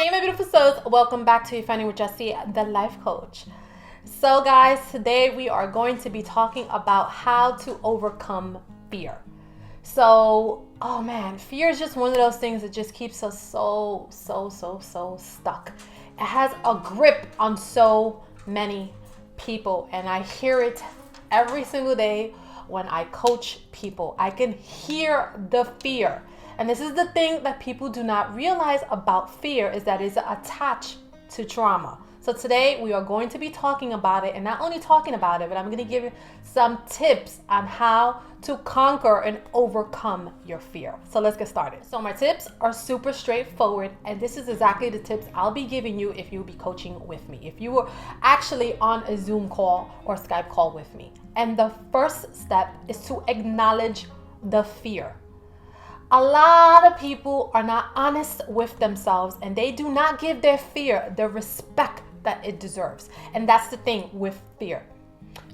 Hey my beautiful souls, welcome back to Finding with Jessie, the life coach. So guys, today we are going to be talking about how to overcome fear. So, oh man, fear is just one of those things that just keeps us so stuck. It has a grip on so many people, and I hear it every single day when I coach people. I can hear the fear. And this is the thing that people do not realize about fear, is that it's attached to trauma. So today we are going to be talking about it, and not only talking about it, but I'm going to give you some tips on how to conquer and overcome your fear. So let's get started. So my tips are super straightforward, and this is exactly the tips I'll be giving you if you'll be coaching with me, if you were actually on a Zoom call or Skype call with me. And the first step is to acknowledge the fear. A lot of people are not honest with themselves, and they do not give their fear the respect that it deserves. And that's the thing with fear.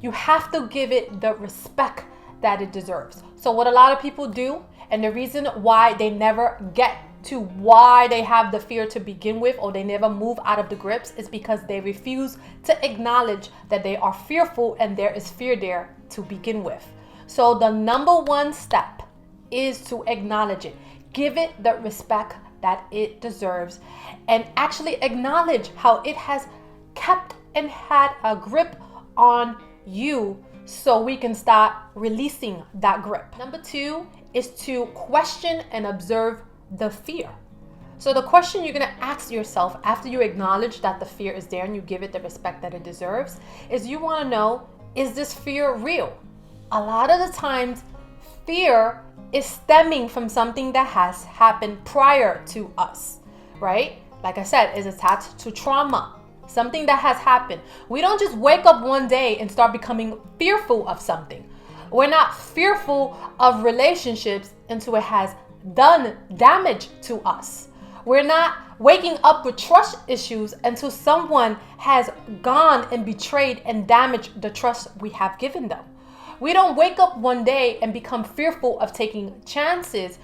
You have to give it the respect that it deserves. So what a lot of people do, and the reason why they never get to why they have the fear to begin with, or they never move out of the grips, is because they refuse to acknowledge that they are fearful and there is fear there to begin with. So the number one step is to acknowledge it. Give it the respect that it deserves, and actually acknowledge how it has kept and had a grip on you, so we can start releasing that grip. Number two is to question and observe the fear. So the question you're going to ask yourself after you acknowledge that the fear is there and you give it the respect that it deserves is, you want to know, is this fear real? A lot of the times fear is stemming from something that has happened prior to us, right? Like I said, is attached to trauma, something that has happened. We don't just wake up one day and start becoming fearful of something. We're not fearful of relationships until it has done damage to us. We're not waking up with trust issues until someone has gone and betrayed and damaged the trust we have given them. We don't wake up one day and become fearful of taking chances,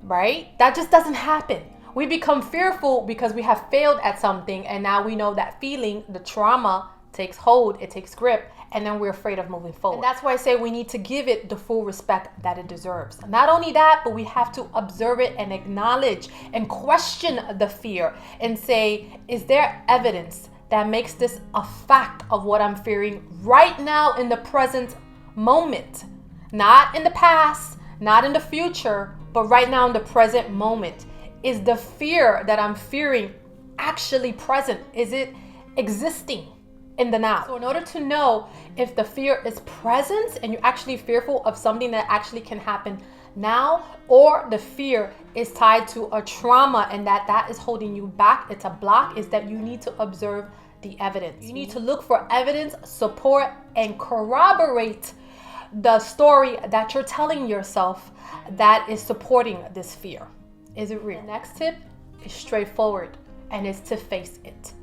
right? That just doesn't happen. We become fearful because we have failed at something, and now we know that feeling, the trauma takes hold, it takes grip, and then we're afraid of moving forward. And that's why I say we need to give it the full respect that it deserves. Not only that, but we have to observe it and acknowledge and question the fear and say, is there evidence that makes this a fact of what I'm fearing right now in the present moment? Not in the past, not in the future, but right now in the present moment. Is the fear that I'm fearing actually present? Is it existing in the now? So in order to know if the fear is present and you're actually fearful of something that actually can happen now, or the fear is tied to a trauma and that is holding you back, it's a block, is that you need to observe the evidence. You need to look for evidence, support, and corroborate the story that you're telling yourself that is supporting this fear. Is it real? The next tip is straightforward, and it's to face it.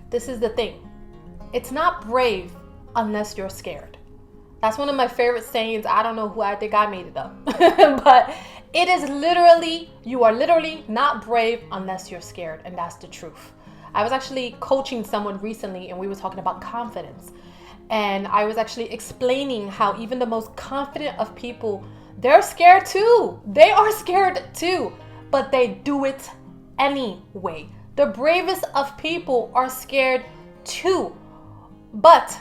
This is the thing. It's not brave unless you're scared. That's one of my favorite sayings. I don't know who, I think I made it up. But it is literally, you are literally not brave unless you're scared, and that's the truth. I was actually coaching someone recently, and we were talking about confidence. And I was actually explaining how even the most confident of people, they're scared too. They are scared too, but they do it anyway. The bravest of people are scared too. But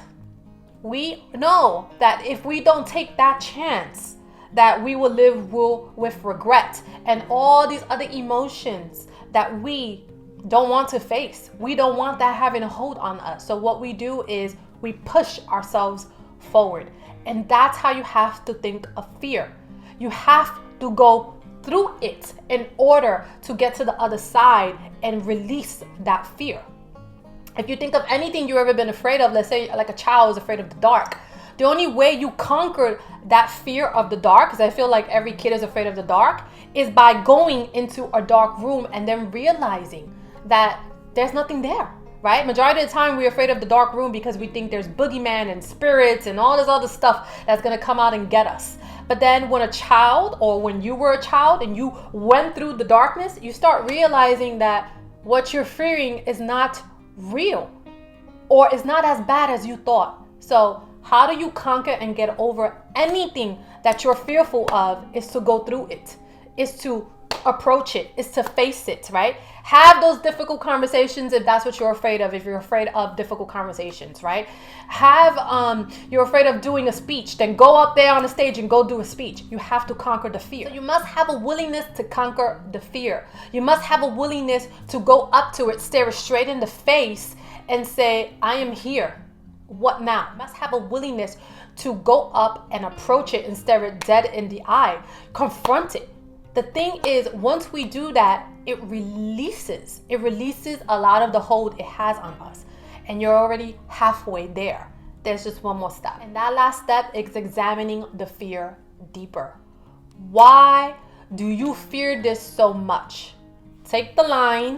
we know that if we don't take that chance, that we will live with regret and all these other emotions that we don't want to face. We don't want that having a hold on us. So what we do is we push ourselves forward. And that's how you have to think of fear. You have to go through it in order to get to the other side and release that fear. If you think of anything you've ever been afraid of, let's say like a child is afraid of the dark. The only way you conquer that fear of the dark, because I feel like every kid is afraid of the dark, is by going into a dark room and then realizing that there's nothing there. Right? Majority of the time we're afraid of the dark room because we think there's boogeyman and spirits and all this other stuff that's going to come out and get us. But then when a child, or when you were a child and you went through the darkness, you start realizing that what you're fearing is not real or is not as bad as you thought. So how do you conquer and get over anything that you're fearful of? Is to go through it, is to approach it, is to face it, right? Have those difficult conversations if that's what you're afraid of. If you're afraid of difficult conversations, right? You're afraid of doing a speech, then go up there on the stage and go do a speech. You have to conquer the fear. So you must have a willingness to conquer the fear. You must have a willingness to go up to it, stare it straight in the face and say, I am here. What now? You must have a willingness to go up and approach it and stare it dead in the eye. Confront it. The thing is, once we do that, it releases a lot of the hold it has on us. And you're already halfway there. There's just one more step. And that last step is examining the fear deeper. Why do you fear this so much? Take the line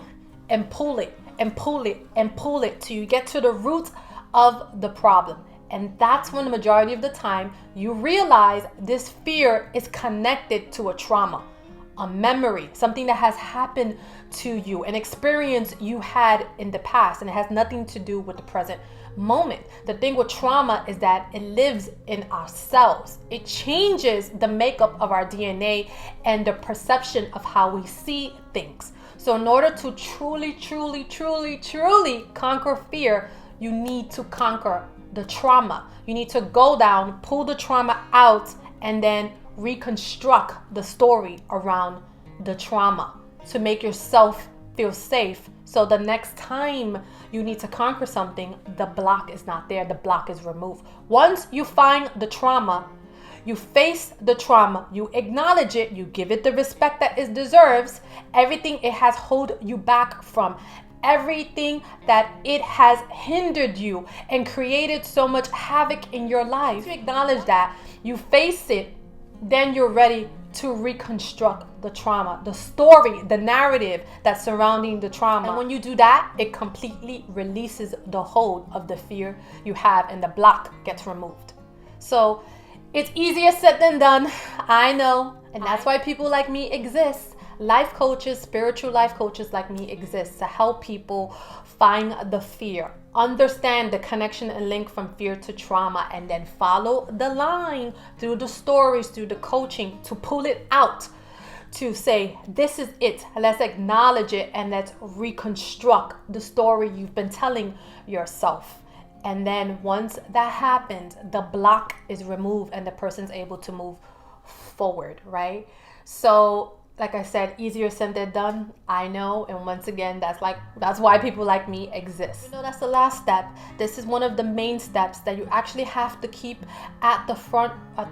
and pull it and pull it and pull it till you get to the root of the problem. And that's when the majority of the time you realize this fear is connected to a trauma, a memory, something that has happened to you, an experience you had in the past, and it has nothing to do with the present moment. The thing with trauma is that it lives in ourselves. It changes the makeup of our DNA and the perception of how we see things. So in order to truly conquer fear, you need to conquer the trauma. You need to go down, pull the trauma out, and then reconstruct the story around the trauma to make yourself feel safe. So the next time you need to conquer something, the block is not there. The block is removed. Once you find the trauma, you face the trauma, you acknowledge it, you give it the respect that it deserves, everything it has held you back from, everything that it has hindered you and created so much havoc in your life. You acknowledge that, you face it, then you're ready to reconstruct the trauma, the story, the narrative that's surrounding the trauma. And when you do that, it completely releases the hold of the fear you have and the block gets removed. So it's easier said than done, I know, and that's why people like me exist. Life coaches, spiritual life coaches like me exist to help people find the fear, understand the connection and link from fear to trauma, and then follow the line through the stories, through the coaching to pull it out, to say, this is it. Let's acknowledge it and let's reconstruct the story you've been telling yourself. And then once that happens, the block is removed and the person's able to move forward, right? So like I said, easier said than done, I know. And once again, that's why people like me exist. That's the last step. This is one of the main steps that you actually have to keep at the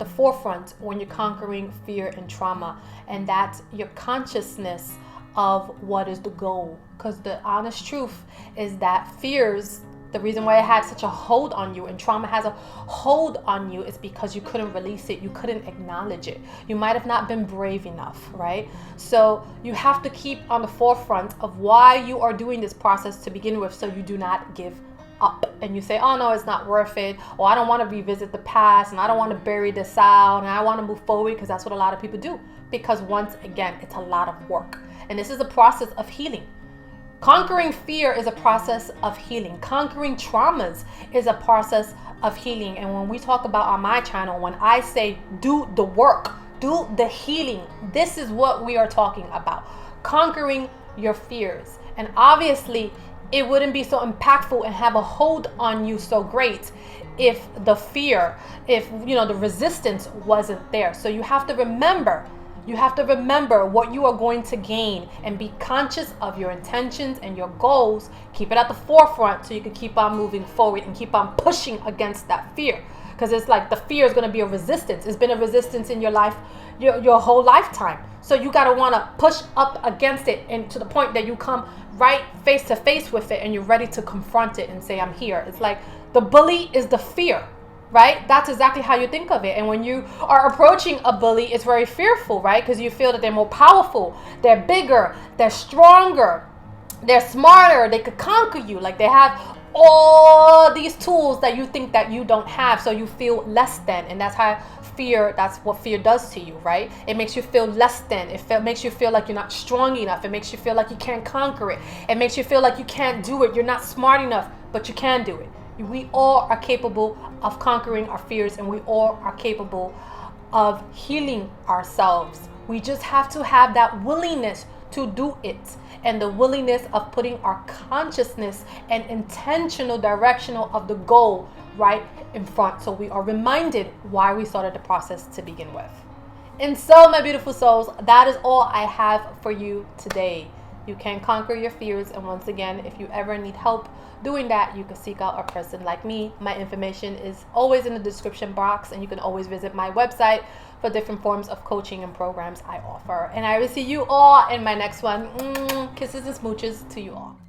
forefront when you're conquering fear and trauma. And that's your consciousness of what is the goal. Because the honest truth is that fears, the reason why it had such a hold on you and trauma has a hold on you is because you couldn't release it. You couldn't acknowledge it. You might have not been brave enough, right? So you have to keep on the forefront of why you are doing this process to begin with, so you do not give up and you say, oh no, it's not worth it, or I don't want to revisit the past and I don't want to bury this out and I want to move forward, because that's what a lot of people do. Because once again, it's a lot of work. And this is a process of healing. Conquering fear is a process of healing. Conquering traumas is a process of healing. And when we talk about on my channel, when I say do the work, do the healing, this is what we are talking about. Conquering your fears. And obviously, it wouldn't be so impactful and have a hold on you so great if the fear, if the resistance wasn't there. So you have to remember what you are going to gain and be conscious of your intentions and your goals. Keep it at the forefront so you can keep on moving forward and keep on pushing against that fear. Because it's like the fear is going to be a resistance. It's been a resistance in your life, your whole lifetime. So you got to want to push up against it, and to the point that you come right face to face with it and you're ready to confront it and say, I'm here. It's like the bully is the fear. Right? That's exactly how you think of it. And when you are approaching a bully, it's very fearful, right? Because you feel that they're more powerful, they're bigger, they're stronger, they're smarter, they could conquer you. Like they have all these tools that you think that you don't have, so you feel less than. And that's how fear, that's what fear does to you, right? It makes you feel less than. Makes you feel like you're not strong enough. It makes you feel like you can't conquer it. It makes you feel like you can't do it. You're not smart enough, but you can do it. We all are capable of conquering our fears, and we all are capable of healing ourselves. We just have to have that willingness to do it, and the willingness of putting our consciousness and intentional directional of the goal right in front, so we are reminded why we started the process to begin with. And so, my beautiful souls, that is all I have for you today. You can conquer your fears, and once again, if you ever need help doing that, you can seek out a person like me. My information is always in the description box, and you can always visit my website for different forms of coaching and programs I offer. And I will see you all in my next one. Kisses and smooches to you all.